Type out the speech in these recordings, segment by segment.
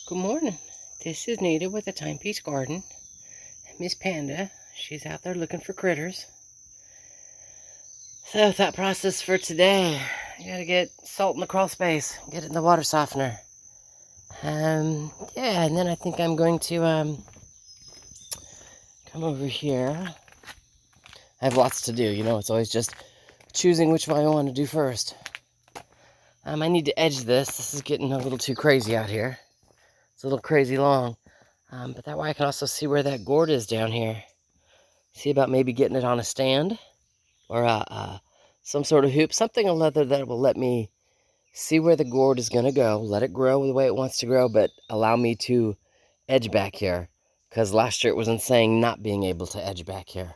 Good morning. This is Nita with the Timepiece Garden. Miss Panda, she's out there looking for critters. So, thought process for today. I gotta get salt in the crawl space, get it in the water softener. Yeah, and then I think I'm going to, come over here. I have lots to do, it's always just choosing which one I want to do first. I need to edge this. This is getting a little too crazy out here. It's a little crazy long. But that way I can also see where that gourd is down here. See about maybe getting it on a stand or some sort of hoop, something of leather that will let me see where the gourd is going to go, let it grow the way it wants to grow, but allow me to edge back here. Because last year it was insane not being able to edge back here.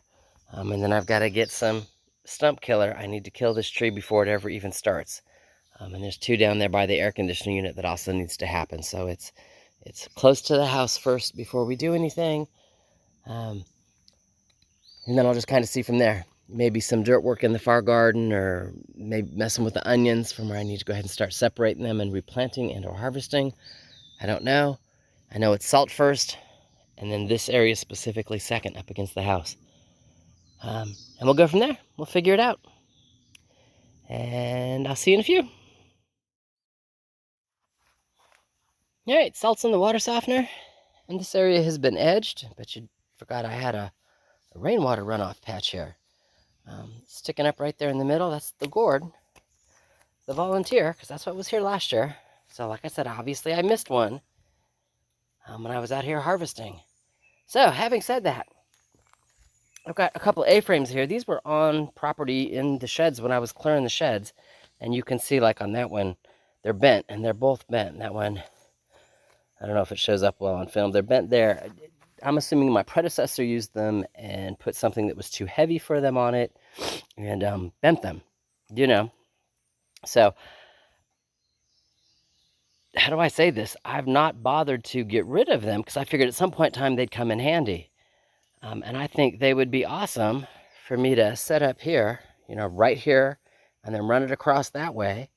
And then I've got to get some stump killer. I need to kill this tree before it ever even starts. And there's two down there by the air conditioning unit that also needs to happen. So it's close to the house first before we do anything. And then I'll just kind of see from there. Maybe some dirt work in the far garden, or maybe messing with the onions from where I need to go ahead and start separating them and replanting and or harvesting. I don't know. I know it's salt first, and then this area specifically second up against the house. And we'll go from there. We'll figure it out. And I'll see you in a few. All right, salt's in the water softener, and this area has been edged, but you forgot I had a rainwater runoff patch here. Sticking up right there in the middle, that's the gourd, the volunteer, because that's what was here last year. So like I said, obviously I missed one when I was out here harvesting. So having said that, I've got a couple A-frames here. These were on property in the sheds when I was clearing the sheds, and you can see like on that one, they're bent, and they're both bent. That one, I don't know if it shows up well on film. They're bent there. I'm assuming my predecessor used them and put something that was too heavy for them on it and bent them, So, how do I say this? I've not bothered to get rid of them because I figured at some point in time they'd come in handy. And I think they would be awesome for me to set up here, right here, and then run it across that way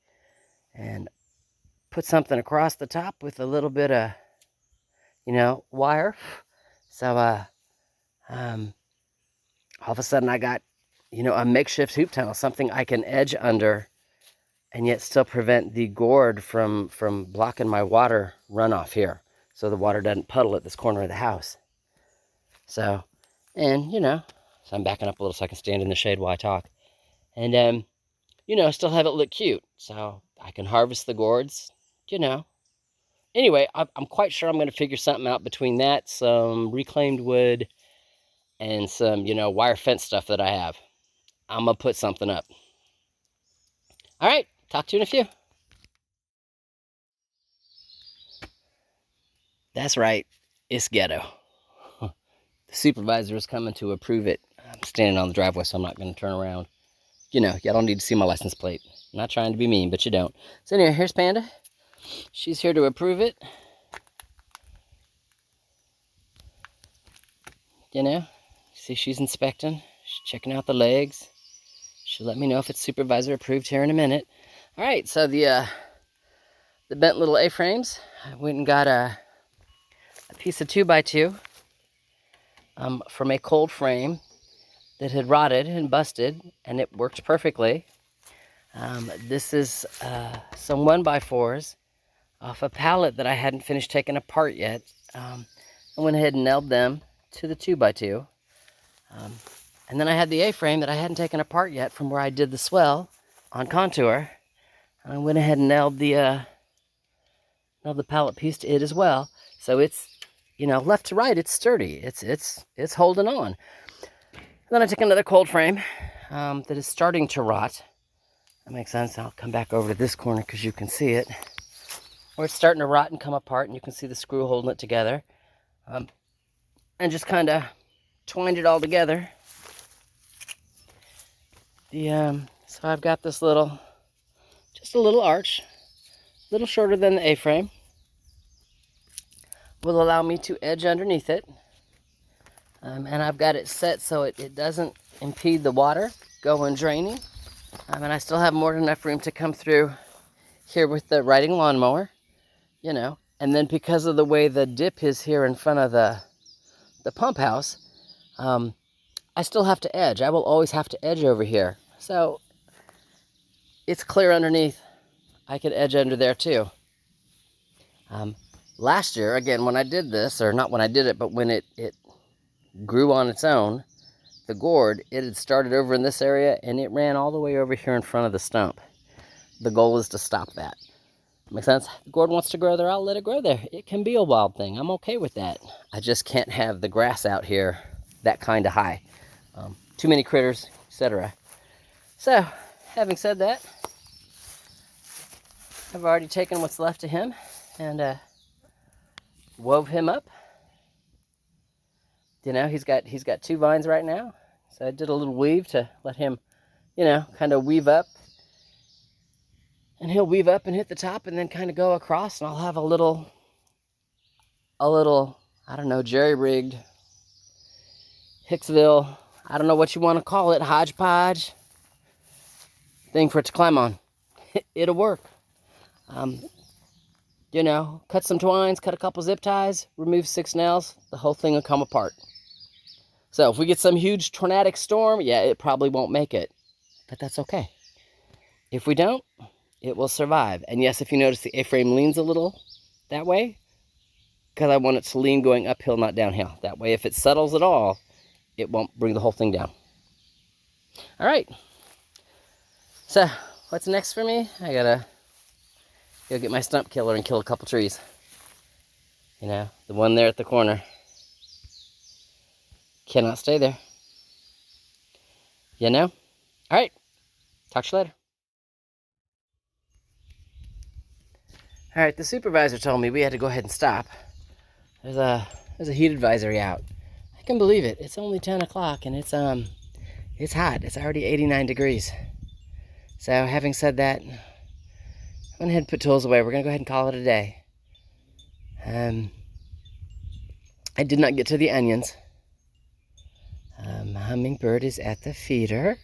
and put something across the top with a little bit of, wire. So, all of a sudden I got, a makeshift hoop tunnel, something I can edge under and yet still prevent the gourd from blocking my water runoff here, so the water doesn't puddle at this corner of the house. So, and, so I'm backing up a little so I can stand in the shade while I talk. And, still have it look cute, so I can harvest the gourds, Anyway, I'm quite sure I'm going to figure something out between that, some reclaimed wood, and some, wire fence stuff that I have. I'm going to put something up. All right, talk to you in a few. That's right, it's ghetto. The supervisor is coming to approve it. I'm standing on the driveway, so I'm not going to turn around. Y'all don't need to see my license plate. I'm not trying to be mean, but you don't. So anyway, here's Panda. She's here to approve it. See, she's inspecting. She's checking out the legs. She'll let me know if it's supervisor approved here in a minute. All right, so the bent little A-frames, I went and got a piece of 2x2 from a cold frame that had rotted and busted, and it worked perfectly. This is some 1x4s off a pallet that I hadn't finished taking apart yet. I went ahead and nailed them to the 2x2. And then I had the A-frame that I hadn't taken apart yet from where I did the swell on contour. And I went ahead and nailed the pallet piece to it as well. So it's, left to right, it's sturdy. It's holding on. And then I took another cold frame that is starting to rot. That makes sense. I'll come back over to this corner because you can see it. Where it's starting to rot and come apart, and you can see the screw holding it together. And just kind of twined it all together. So I've got this just a little arch, a little shorter than the A-frame. Will allow me to edge underneath it. And I've got it set so it doesn't impede the water going draining. And I still have more than enough room to come through here with the riding lawnmower, And then because of the way the dip is here in front of the pump house, I still have to edge. I will always have to edge over here. So it's clear underneath. I could edge under there too. Last year, again, when I did this, or not when I did it, but when it grew on its own, the gourd, it had started over in this area and it ran all the way over here in front of the stump. The goal is to stop that. Make sense? The gourd wants to grow there, I'll let it grow there. It can be a wild thing. I'm okay with that. I just can't have the grass out here that kind of high. Too many critters, etc. So, having said that, I've already taken what's left of him and wove him up. You know, he's got 2 vines right now. So I did a little weave to let him, you know, kind of weave up. And he'll weave up and hit the top and then kind of go across, and I'll have a little, I don't know, jerry-rigged Hicksville, I don't know what you want to call it, hodgepodge thing for it to climb on. It'll work. You know, cut some twines, cut a couple zip ties, remove 6 nails, the whole thing will come apart. So if we get some huge tornadic storm, yeah, it probably won't make it, but that's okay. If we don't, it will survive. And yes, if you notice the A-frame leans a little that way, because I want it to lean going uphill, not downhill. That way, if it settles at all, it won't bring the whole thing down. All right. So, what's next for me? I gotta go get my stump killer and kill a couple trees. You know, the one there at the corner. Cannot stay there. You know? All right. Talk to you later. All right, the supervisor told me we had to go ahead and stop. There's a heat advisory out. I can believe it. It's only 10 o'clock and it's hot. It's already 89 degrees. So having said that, I went ahead and put tools away. We're gonna go ahead and call it a day. I did not get to the onions. Hummingbird is at the feeder.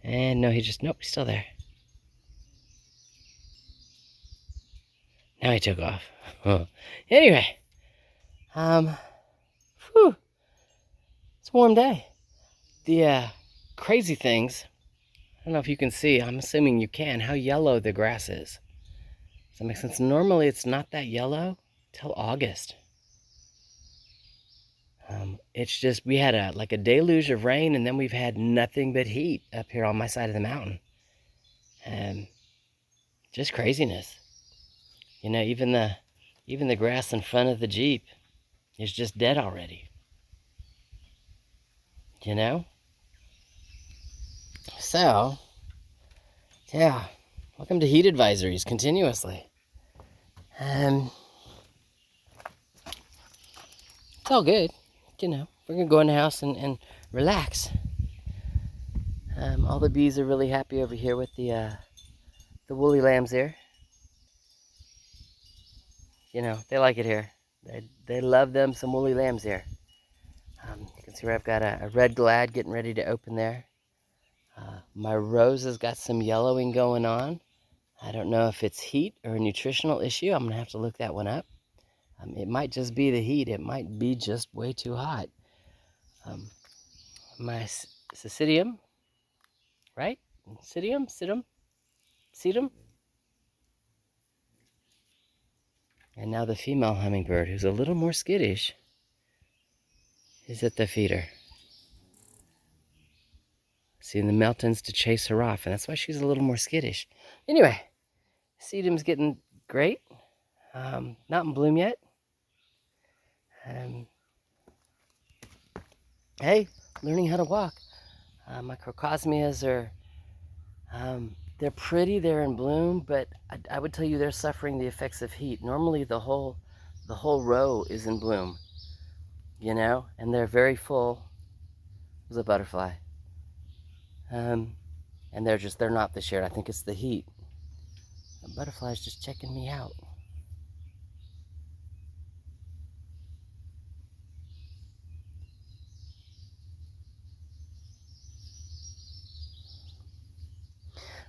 And no, nope, he's still there. Now he took off. Anyway, whew, it's a warm day. The crazy things, I don't know if you can see, I'm assuming you can, how yellow the grass is. Does that make sense? Normally it's not that yellow till August. It's just, we had a deluge of rain, and then we've had nothing but heat up here on my side of the mountain. Just craziness. You know, even the grass in front of the Jeep is just dead already. You know? So, yeah, welcome to heat advisories continuously. It's all good. You know, we're gonna go in the house and relax. All the bees are really happy over here with the woolly lambs here. You know, they like it here. They love them some woolly lambs here. You can see where I've got a red glad getting ready to open there. My rose has got some yellowing going on. I don't know if it's heat or a nutritional issue. I'm gonna have to look that one up. It might just be the heat. It might be just way too hot. My Cecidium, right? Sedum. And now the female hummingbird, who's a little more skittish, is at the feeder. See, the male tends to chase her off, and that's why she's a little more skittish. Anyway, sedum's getting great. Not in bloom yet. Hey, learning how to walk. Microcosmias are, they're pretty, they're in bloom, but I would tell you they're suffering the effects of heat. Normally the whole row is in bloom, you know, and they're very full. There's a butterfly. And they're not this year. I think it's the heat. The butterfly's just checking me out.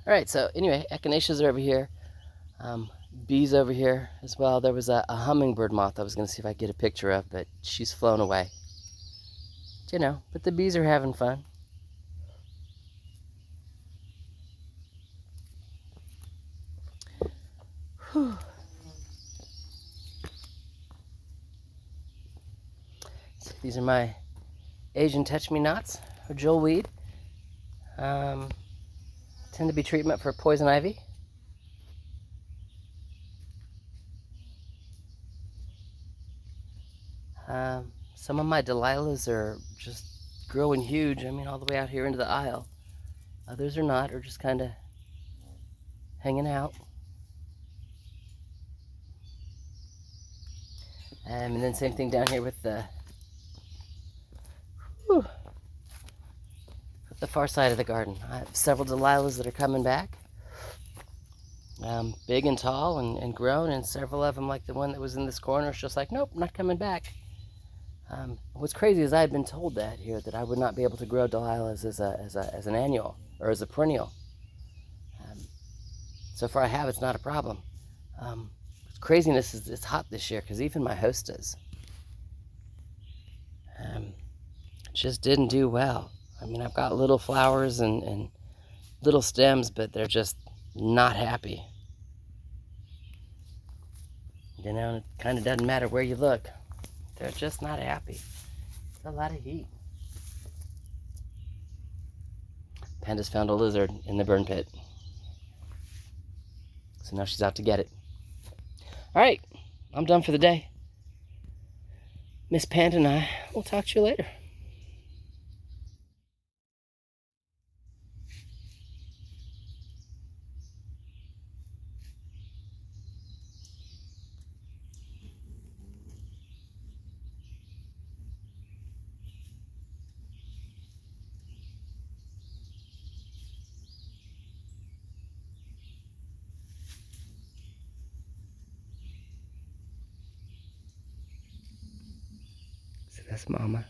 Alright, so anyway, echinaceas are over here. Bees over here as well. There was a hummingbird moth I was going to see if I could get a picture of, but she's flown away. You know, but the bees are having fun. Whew. So these are my Asian touch-me-nots, or jewelweed. Tend to be treatment for poison ivy. Some of my Delilahs are just growing huge. I mean, all the way out here into the aisle. Others are not, or just kind of hanging out. And then same thing down here with the far side of the garden. I have several Delilahs that are coming back. Big and tall and grown, and several of them, like the one that was in this corner, is just like, nope, not coming back. What's crazy is I had been told that here, that I would not be able to grow Delilahs as an annual, or as a perennial. So far I have, it's not a problem. Craziness is it's hot this year, because even my hostas just didn't do well. I mean, I've got little flowers and little stems, but they're just not happy. You know, it kind of doesn't matter where you look. They're just not happy. It's a lot of heat. Panda's found a lizard in the burn pit. So now she's out to get it. Alright, I'm done for the day. Miss Panda and I will talk to you later. So that's Mama.